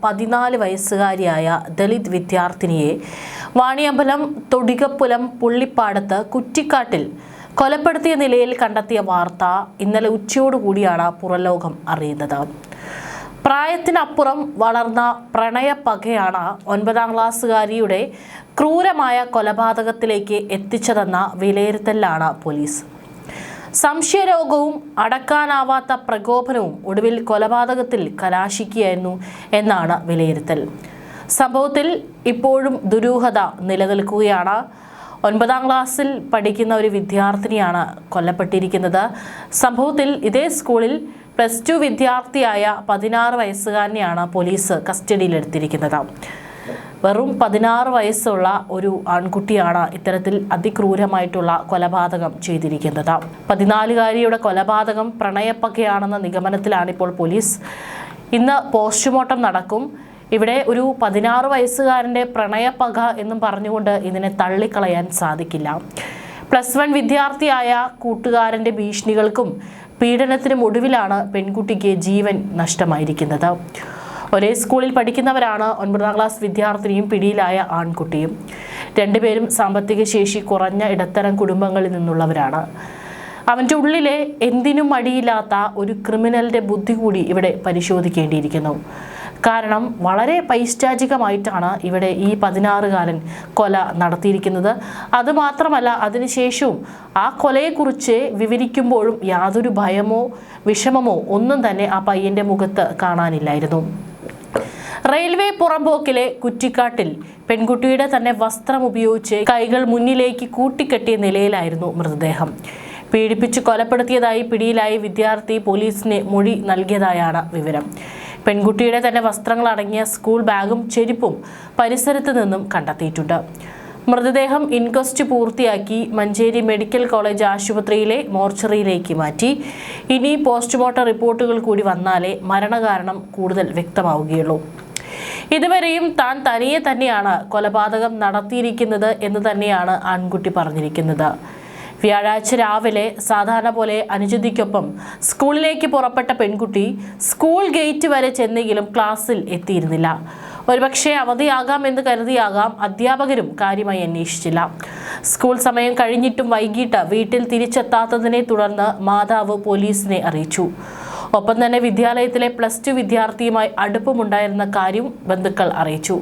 14 വയസ്സുകാരിയായ ദളിത് വിദ്യാർത്ഥിനിയെ വാണിയമ്പലം തൊടികപ്പുലം പുള്ളിപ്പാടത്ത് കുറ്റിക്കാട്ടിൽ കൊലപ്പെടുത്തിയ നിലയിൽ കണ്ടെത്തിയ വാർത്ത ഇന്നലെ ഉച്ചയോടുകൂടിയാണ് പുറംലോകം അറിയുന്നത്. പ്രായത്തിനപ്പുറം വളർന്ന പ്രണയപ്പകയാണ് 9ാം ക്ലാസ്സുകാരിയുടെ ക്രൂരമായ കൊലപാതകത്തിലേക്ക് എത്തിച്ചതെന്ന വിലയിരുത്തലാണ് പോലീസ്. സംശയരോഗവും അടക്കാനാവാത്ത പ്രകോപനവും ഒടുവിൽ കൊലപാതകത്തിൽ കലാശിക്കുകയായിരുന്നു എന്നാണ് വിലയിരുത്തൽ. സംഭവത്തിൽ ഇപ്പോഴും ദുരൂഹത നിലനിൽക്കുകയാണ്. 9ാം ക്ലാസ്സിൽ പഠിക്കുന്ന ഒരു വിദ്യാർത്ഥിനിയാണ് കൊല്ലപ്പെട്ടിരിക്കുന്നത്. സംഭവത്തിൽ ഇതേ സ്കൂളിൽ +2 വിദ്യാർത്ഥിയായ 16 വയസ്സുകാരനെയാണ് പോലീസ് കസ്റ്റഡിയിലെടുത്തിരിക്കുന്നത്. വെറും 16 വയസ്സുള്ള ഒരു ആൺകുട്ടിയാണ് ഇത്തരത്തിൽ അതിക്രൂരമായിട്ടുള്ള കൊലപാതകം ചെയ്തിരിക്കുന്നത്. 14കാരിയുടെ കൊലപാതകം പ്രണയപ്പകയാണെന്ന നിഗമനത്തിലാണ് ഇപ്പോൾ പോലീസ്. ഇന്ന് പോസ്റ്റ്മോർട്ടം നടക്കും. ഇവിടെ ഒരു 16 വയസ്സുകാരൻ്റെ പ്രണയപ്പക എന്നും പറഞ്ഞുകൊണ്ട് ഇതിനെ തള്ളിക്കളയാൻ സാധിക്കില്ല. +1 വിദ്യാർത്ഥിയായ കൂട്ടുകാരൻ്റെ ഭീഷണികൾക്കും പീഡനത്തിനും ഒടുവിലാണ് പെൺകുട്ടിക്ക് ജീവൻ നഷ്ടമായിരിക്കുന്നത്. ഒരേ സ്കൂളിൽ പഠിക്കുന്നവരാണ് 9ാം ക്ലാസ് വിദ്യാർത്ഥിനിയും പിടിയിലായ ആൺകുട്ടിയും. രണ്ടുപേരും സാമ്പത്തിക ശേഷി കുറഞ്ഞ ഇടത്തരം കുടുംബങ്ങളിൽ നിന്നുള്ളവരാണ്. അവൻ്റെ ഉള്ളിലെ എന്തിനും മടിയില്ലാത്ത ഒരു ക്രിമിനലിൻ്റെ ബുദ്ധി കൂടി ഇവിടെ പരിശോധിക്കേണ്ടിയിരിക്കുന്നു. കാരണം വളരെ പൈശാചികമായിട്ടാണ് ഇവിടെ ഈ 16കാരൻ കൊല നടത്തിയിരിക്കുന്നത്. അതുമാത്രമല്ല, അതിനുശേഷവും ആ കൊലയെക്കുറിച്ച് വിവരിക്കുമ്പോഴും യാതൊരു ഭയമോ വിഷമമോ ഒന്നും തന്നെ ആ പയ്യൻ്റെ മുഖത്ത് കാണാനില്ലായിരുന്നു. റെയിൽവേ പുറമ്പോക്കിലെ കുറ്റിക്കാട്ടിൽ പെൺകുട്ടിയുടെ തന്നെ വസ്ത്രം ഉപയോഗിച്ച് കൈകൾ മുന്നിലേക്ക് കൂട്ടിക്കെട്ടിയ നിലയിലായിരുന്നു മൃതദേഹം. പീഡിപ്പിച്ച് കൊലപ്പെടുത്തിയതായി പിടിയിലായി വിദ്യാർത്ഥി പോലീസിന് മൊഴി നൽകിയതായാണ് വിവരം. പെൺകുട്ടിയുടെ തന്നെ വസ്ത്രങ്ങൾ അടങ്ങിയ സ്കൂൾ ബാഗും ചെരുപ്പും പരിസരത്ത് നിന്നും കണ്ടെത്തിയിട്ടുണ്ട്. മൃതദേഹം ഇൻക്വസ്റ്റ് പൂർത്തിയാക്കി മഞ്ചേരി മെഡിക്കൽ കോളേജ് ആശുപത്രിയിലെ മോർച്ചറിയിലേക്ക് മാറ്റി. ഇനി പോസ്റ്റ്മോർട്ടം റിപ്പോർട്ടുകൾ കൂടി വന്നാലേ മരണകാരണം കൂടുതൽ വ്യക്തമാവുകയുള്ളൂ. ഇതുവരെയും താൻ തനിയെ തന്നെയാണ് കൊലപാതകം നടത്തിയിരിക്കുന്നത് എന്ന് തന്നെയാണ് ആൺകുട്ടി പറഞ്ഞിരിക്കുന്നത്. വ്യാഴാഴ്ച രാവിലെ സാധാരണ പോലെ അനുജതിക്കൊപ്പം സ്കൂളിലേക്ക് പുറപ്പെട്ട പെൺകുട്ടി സ്കൂൾ ഗേറ്റ് വരെ ചെന്നെങ്കിലും ക്ലാസ്സിൽ എത്തിയിരുന്നില്ല. ഒരുപക്ഷെ അവധിയാകാമെന്ന് കരുതിയാകാം അധ്യാപകരും കാര്യമായി അന്വേഷിച്ചില്ല. സ്കൂൾ സമയം കഴിഞ്ഞിട്ടും വൈകിട്ട് വീട്ടിൽ തിരിച്ചെത്താത്തതിനെ തുടർന്ന് മാതാവ് പോലീസിനെ അറിയിച്ചു. ഒപ്പം തന്നെ വിദ്യാലയത്തിലെ +2 വിദ്യാർത്ഥിയുമായി അടുപ്പമുണ്ടായിരുന്ന കാര്യം ബന്ധുക്കൾ അറിയിച്ചു.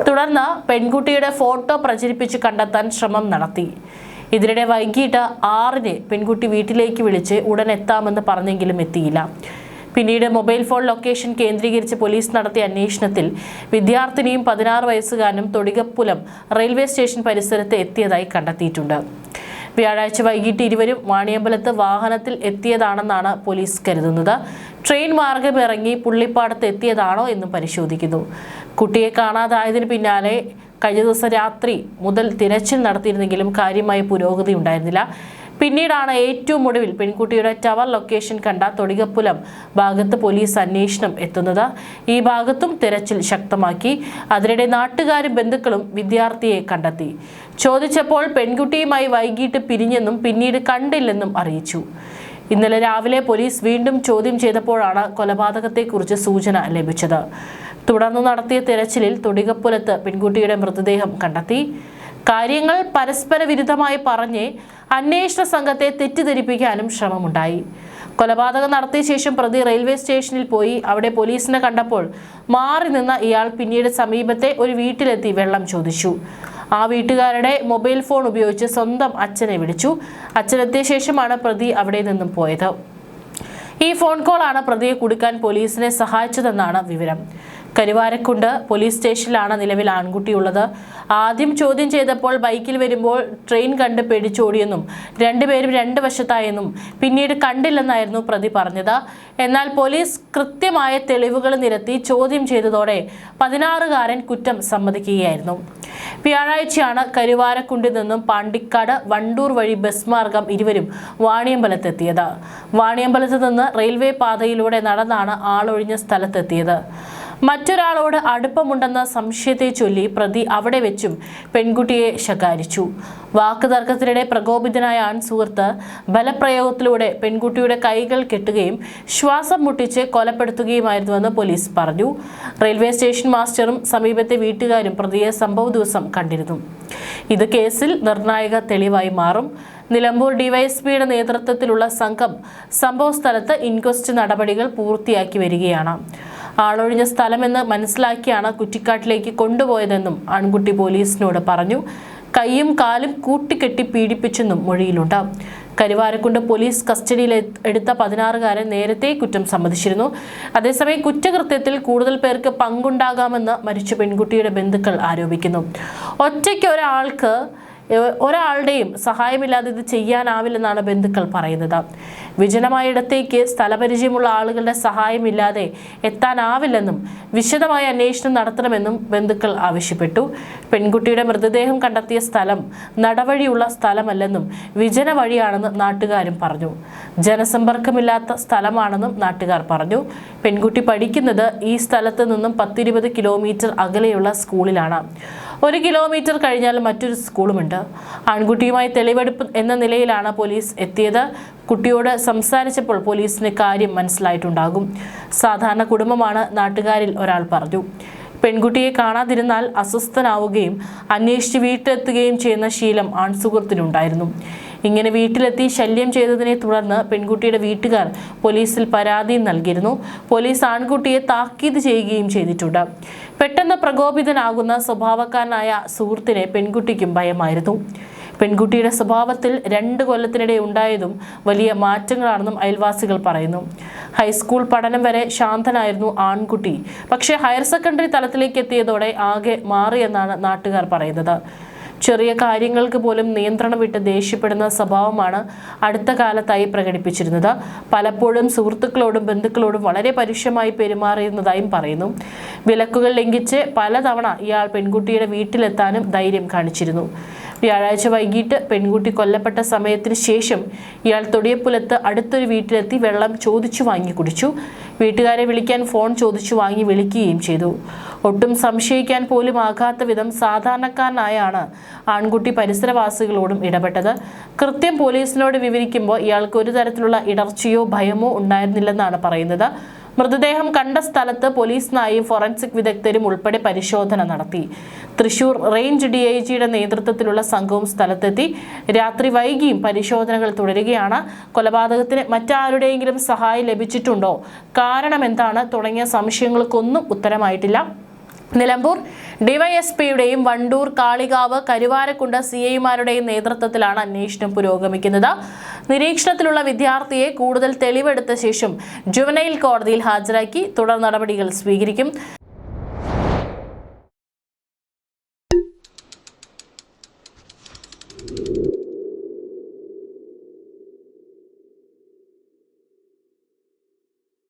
തുടർന്ന് പെൺകുട്ടിയുടെ ഫോട്ടോ പ്രചരിപ്പിച്ച് കണ്ടെത്താൻ ശ്രമം നടത്തി. ഇതിനിടെ വൈകിട്ട് 6-ന് പെൺകുട്ടി വീട്ടിലേക്ക് വിളിച്ച് ഉടൻ എത്താമെന്ന് പറഞ്ഞെങ്കിലും എത്തിയില്ല. പിന്നീട് മൊബൈൽ ഫോൺ ലൊക്കേഷൻ കേന്ദ്രീകരിച്ച് പോലീസ് നടത്തിയ അന്വേഷണത്തിൽ വിദ്യാർത്ഥിനിയും 16 വയസ്സുകാരനും തൊടികപ്പുലം റെയിൽവേ സ്റ്റേഷൻ പരിസരത്ത് എത്തിയതായി കണ്ടെത്തിയിട്ടുണ്ട്. വ്യാഴാഴ്ച വൈകിട്ട് ഇരുവരും വാണിയമ്പലത്ത് വാഹനത്തിൽ എത്തിയതാണെന്നാണ് പോലീസ് കരുതുന്നത്. ട്രെയിൻ മാർഗം ഇറങ്ങി പുള്ളിപ്പാടത്ത് എത്തിയതാണോ എന്നും പരിശോധിക്കുന്നു. കുട്ടിയെ കാണാതായതിന് പിന്നാലെ കഴിഞ്ഞ ദിവസം രാത്രി മുതൽ തിരച്ചിൽ നടത്തിയിരുന്നെങ്കിലും കാര്യമായ പുരോഗതി ഉണ്ടായിരുന്നില്ല. പിന്നീടാണ് ഏറ്റവും ഒടുവിൽ പെൺകുട്ടിയുടെ ടവർ ലൊക്കേഷൻ കണ്ട തൊടികപ്പുലം ഭാഗത്ത് പോലീസ് അന്വേഷണം എത്തുന്നത്. ഈ ഭാഗത്തും തിരച്ചിൽ ശക്തമാക്കി. അതിനിടെ നാട്ടുകാരും ബന്ധുക്കളും വിദ്യാർത്ഥിയെ കണ്ടെത്തി. ചോദിച്ചപ്പോൾ പെൺകുട്ടിയുമായി വൈകിട്ട് പിരിഞ്ഞെന്നും പിന്നീട് കണ്ടില്ലെന്നും അറിയിച്ചു. ഇന്നലെ രാവിലെ പോലീസ് വീണ്ടും ചോദ്യം ചെയ്തപ്പോഴാണ് കൊലപാതകത്തെക്കുറിച്ച് സൂചന ലഭിച്ചത്. തുടർന്ന് നടത്തിയ തിരച്ചിലിൽ തൊടികപ്പുലത്ത് പെൺകുട്ടിയുടെ മൃതദേഹം കണ്ടെത്തി. കാര്യങ്ങൾ പരസ്പര വിരുദ്ധമായി പറഞ്ഞ് അന്വേഷണ സംഘത്തെ തെറ്റിദ്ധരിപ്പിക്കാനും ശ്രമമുണ്ടായി. കൊലപാതകം നടത്തിയ ശേഷം പ്രതി റെയിൽവേ സ്റ്റേഷനിൽ പോയി. അവിടെ പോലീസിനെ കണ്ടപ്പോൾ മാറി നിന്ന ഇയാൾ പിന്നീട് സമീപത്തെ ഒരു വീട്ടിലെത്തി വെള്ളം ചോദിച്ചു. ആ വീട്ടുകാരുടെ മൊബൈൽ ഫോൺ ഉപയോഗിച്ച് സ്വന്തം അച്ഛനെ വിളിച്ചു. അച്ഛനെത്തിയ ശേഷമാണ് പ്രതി അവിടെ നിന്നും പോയത്. ഈ ഫോൺ കോളാണ് പ്രതിയെ കുടുക്കാൻ പോലീസിനെ സഹായിച്ചതെന്നാണ് വിവരം. കരുവാരക്കുണ്ട് പോലീസ് സ്റ്റേഷനിലാണ് നിലവിൽ ആൺകുട്ടിയുള്ളത്. ആദ്യം ചോദ്യം ചെയ്തപ്പോൾ ബൈക്കിൽ വരുമ്പോൾ ട്രെയിൻ കണ്ട് പേടിച്ചോടിയെന്നും രണ്ടുപേരും 2 വശത്തായെന്നും പിന്നീട് കണ്ടില്ലെന്നായിരുന്നു പ്രതി പറഞ്ഞത്. എന്നാൽ പോലീസ് കൃത്യമായ തെളിവുകൾ നിരത്തി ചോദ്യം ചെയ്തതോടെ 16കാരൻ കുറ്റം സമ്മതിക്കുകയായിരുന്നു. വ്യാഴാഴ്ചയാണ് കരുവാരക്കുണ്ടിൽ നിന്നും പാണ്ടിക്കാട് വണ്ടൂർ വഴി ബസ് മാർഗം ഇരുവരും വാണിയമ്പലത്തെത്തിയത്. വാണിയമ്പലത്ത് നിന്ന് റെയിൽവേ പാതയിലൂടെ നടന്നാണ് ആളൊഴിഞ്ഞ സ്ഥലത്തെത്തിയത്. മറ്റൊരാളോട് അടുപ്പമുണ്ടെന്ന സംശയത്തെ ചൊല്ലി പ്രതി അവിടെ വെച്ചും പെൺകുട്ടിയെ ശകാരിച്ചു. വാക്കുതർക്കത്തിനിടെ പ്രകോപിതനായ ആൺസുഹൃത്ത് ബലപ്രയോഗത്തിലൂടെ പെൺകുട്ടിയുടെ കൈകൾ കെട്ടുകയും ശ്വാസം മുട്ടിച്ച് കൊലപ്പെടുത്തുകയുമായിരുന്നുവെന്ന് പോലീസ് പറഞ്ഞു. റെയിൽവേ സ്റ്റേഷൻ മാസ്റ്ററും സമീപത്തെ വീട്ടുകാരും പ്രതിയെ സംഭവ ദിവസം കണ്ടിരുന്നു. ഇത് കേസിൽ നിർണായക തെളിവായി മാറും. നിലമ്പൂർ ഡിവൈഎസ്പിയുടെ നേതൃത്വത്തിലുള്ള സംഘം സംഭവസ്ഥലത്ത് ഇൻക്വസ്റ്റ് നടപടികൾ പൂർത്തിയാക്കി വരികയാണ്. ആളൊഴിഞ്ഞ സ്ഥലമെന്ന് മനസ്സിലാക്കിയാണ് കുറ്റിക്കാട്ടിലേക്ക് കൊണ്ടുപോയതെന്നും ആൺകുട്ടി പോലീസിനോട് പറഞ്ഞു. കൈയും കാലും കൂട്ടിക്കെട്ടി പീഡിപ്പിച്ചെന്നും മൊഴിയിലുണ്ട്. കരുവാരക്കുണ്ട് പോലീസ് കസ്റ്റഡിയിൽ എടുത്ത 16-കാരൻ നേരത്തെ കുറ്റം സമ്മതിച്ചിരുന്നു. അതേസമയം കുറ്റകൃത്യത്തിൽ കൂടുതൽ പേർക്ക് പങ്കുണ്ടാകാമെന്ന് മരിച്ച പെൺകുട്ടിയുടെ ബന്ധുക്കൾ ആരോപിക്കുന്നു. ഒറ്റയ്ക്ക് ഒരാളുടെയും സഹായമില്ലാതെ ഇത് ചെയ്യാനാവില്ലെന്നാണ് ബന്ധുക്കൾ പറയുന്നത്. വിജനമായ ഇടത്തേക്ക് സ്ഥലപരിചയമുള്ള ആളുകളുടെ സഹായമില്ലാതെ എത്താനാവില്ലെന്നും വിശദമായ അന്വേഷണം നടത്തണമെന്നും ബന്ധുക്കൾ ആവശ്യപ്പെട്ടു. പെൺകുട്ടിയുടെ മൃതദേഹം കണ്ടെത്തിയ സ്ഥലം നടവഴിയുള്ള സ്ഥലമല്ലെന്നും വിജന വഴിയാണെന്ന് നാട്ടുകാരും പറഞ്ഞു. ജനസമ്പർക്കമില്ലാത്ത സ്ഥലമാണെന്നും നാട്ടുകാർ പറഞ്ഞു. പെൺകുട്ടി പഠിക്കുന്നത് ഈ സ്ഥലത്ത് നിന്നും 10-20 കിലോമീറ്റർ അകലെയുള്ള സ്കൂളിലാണ്. 1 കിലോമീറ്റർ കഴിഞ്ഞാൽ മറ്റൊരു സ്കൂളുമുണ്ട്. ആൺകുട്ടിയുമായി തെളിവെടുപ്പ് എന്ന നിലയിലാണ് പോലീസ് എത്തിയത്. കുട്ടിയോട് സംസാരിച്ചപ്പോൾ പോലീസിന് കാര്യം മനസ്സിലായിട്ടുണ്ടാകും. സാധാരണ കുടുംബമാണ് നാട്ടുകാരിൽ ഒരാൾ പറഞ്ഞു. പെൺകുട്ടിയെ കാണാതിരുന്നാൽ അസ്വസ്ഥനാവുകയും അന്വേഷിച്ച് വീട്ടിലെത്തുകയും ചെയ്യുന്ന ശീലം ആൺസുഹൃത്തിനുണ്ടായിരുന്നു. ഇങ്ങനെ വീട്ടിലെത്തി ശല്യം ചെയ്തതിനെ തുടർന്ന് പെൺകുട്ടിയുടെ വീട്ടുകാർ പോലീസിൽ പരാതിയും നൽകിയിരുന്നു. പോലീസ് ആൺകുട്ടിയെ താക്കീത് ചെയ്യുകയും ചെയ്തിട്ടുണ്ട്. പെട്ടെന്ന് പ്രകോപിതനാകുന്ന സ്വഭാവക്കാരനായ സുഹൃത്തിനെ പെൺകുട്ടിക്കും ഭയമായിരുന്നു. പെൺകുട്ടിയുടെ സ്വഭാവത്തിൽ 2 കൊല്ലത്തിനിടെ ഉണ്ടായതും വലിയ മാറ്റങ്ങളാണെന്നും അയൽവാസികൾ പറയുന്നു. ഹൈസ്കൂൾ പഠനം വരെ ശാന്തനായിരുന്നു ആൺകുട്ടി. പക്ഷേ ഹയർ സെക്കൻഡറി തലത്തിലേക്ക് എത്തിയതോടെ ആകെ മാറിയെന്നാണ് നാട്ടുകാർ പറയുന്നത്. ചെറിയ കാര്യങ്ങൾക്ക് പോലും നിയന്ത്രണം വിട്ട് ദേഷ്യപ്പെടുന്ന സ്വഭാവമാണ് അടുത്ത കാലത്തായി പ്രകടിപ്പിച്ചിരുന്നത്. പലപ്പോഴും സുഹൃത്തുക്കളോടും ബന്ധുക്കളോടും വളരെ പരുഷമായി പെരുമാറിയിരുന്നതായും പറയുന്നു. വിലക്കുകൾ ലംഘിച്ച് പലതവണ ഇയാൾ പെൺകുട്ടിയുടെ വീട്ടിലെത്താനും ധൈര്യം കാണിച്ചിരുന്നു. വ്യാഴാഴ്ച വൈകിട്ട് പെൺകുട്ടി കൊല്ലപ്പെട്ട സമയത്തിന് ശേഷം ഇയാൾ തൊടിയപ്പുലത്ത് അടുത്തൊരു വീട്ടിലെത്തി വെള്ളം ചോദിച്ചു വാങ്ങി കുടിച്ചു. വീട്ടുകാരെ വിളിക്കാൻ ഫോൺ ചോദിച്ചു വാങ്ങി വിളിക്കുകയും ചെയ്തു. ഒട്ടും സംശയിക്കാൻ പോലും ആകാത്ത വിധം സാധാരണക്കാരനായാണ് ആൺകുട്ടി പരിസരവാസികളോടും ഇടപെട്ടത്. കൃത്യം പോലീസിനോട് വിവരിക്കുമ്പോൾ ഇയാൾക്ക് ഒരു തരത്തിലുള്ള ഇടർച്ചയോ ഭയമോ ഉണ്ടായിരുന്നില്ലെന്നാണ് പറയുന്നത്. മൃതദേഹം കണ്ട സ്ഥലത്ത് പോലീസ് നായയും ഫോറൻസിക് വിദഗ്ധരും ഉൾപ്പെടെ പരിശോധന നടത്തി. തൃശൂർ റേഞ്ച് DIGയുടെ നേതൃത്വത്തിലുള്ള സംഘവും സ്ഥലത്തെത്തി. രാത്രി വൈകിയും പരിശോധനകൾ തുടരുകയാണ്. കൊലപാതകത്തിന് മറ്റാരുടെയെങ്കിലും സഹായം ലഭിച്ചിട്ടുണ്ടോ, കാരണം എന്താണ് തുടങ്ങിയ സംശയങ്ങൾക്കൊന്നും ഉത്തരമായിട്ടില്ല. നിലമ്പൂർ ഡിവൈഎസ്പിയുടെയും വണ്ടൂർ, കാളികാവ്, കരുവാരക്കുണ്ട് CIമാരുടെയും നേതൃത്വത്തിലാണ് അന്വേഷണം പുരോഗമിക്കുന്നത്. നിരീക്ഷണത്തിലുള്ള വിദ്യാർത്ഥിയെ കൂടുതൽ തെളിവെടുത്ത ശേഷം ജുവനൈൽ കോടതിയിൽ ഹാജരാക്കി തുടർ നടപടികൾ സ്വീകരിക്കും.